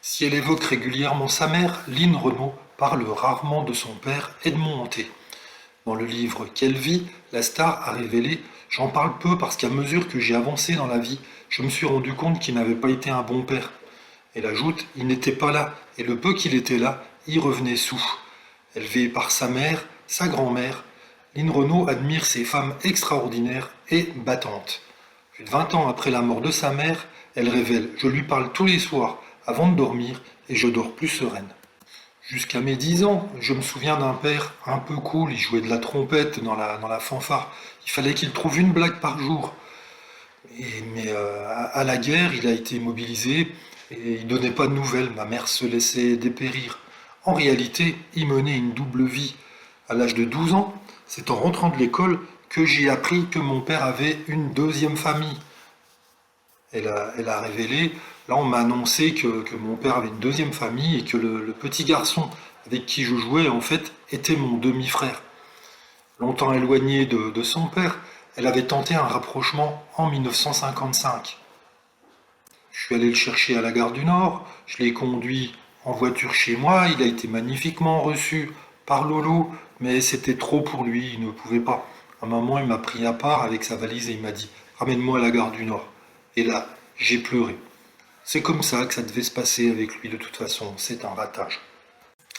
Si elle évoque régulièrement sa mère, Lynn Renaud parle rarement de son père, Edmond Hanté. Dans le livre Quelle vie, la star a révélé: j'en parle peu parce qu'à mesure que j'ai avancé dans la vie, je me suis rendu compte qu'il n'avait pas été un bon père. Elle ajoute: il n'était pas là, et le peu qu'il était là, il revenait sous. Élevée par sa mère, sa grand-mère, Lynn Renaud admire ces femmes extraordinaires et battantes. Plus de 20 ans après la mort de sa mère, elle révèle: je lui parle tous les soirs avant de dormir et je dors plus sereine. Jusqu'à mes 10 ans, je me souviens d'un père un peu cool, il jouait de la trompette dans la fanfare. Il fallait qu'il trouve une blague par jour. Mais à la guerre, il a été mobilisé et il donnait pas de nouvelles. Ma mère se laissait dépérir. En réalité, il menait une double vie. À l'âge de 12 ans, c'est en rentrant de l'école que j'ai appris que mon père avait une deuxième famille. Elle a révélé: là on m'a annoncé que mon père avait une deuxième famille et que le petit garçon avec qui je jouais en fait était mon demi-frère. Longtemps éloignée de son père, elle avait tenté un rapprochement en 1955. Je suis allé le chercher à la gare du Nord, je l'ai conduit en voiture chez moi, il a été magnifiquement reçu par Lolo, mais c'était trop pour lui, il ne pouvait pas. À un moment, il m'a pris à part avec sa valise et il m'a dit: ramène-moi à la gare du Nord. Et là, j'ai pleuré. C'est comme ça que ça devait se passer avec lui de toute façon, c'est un ratage.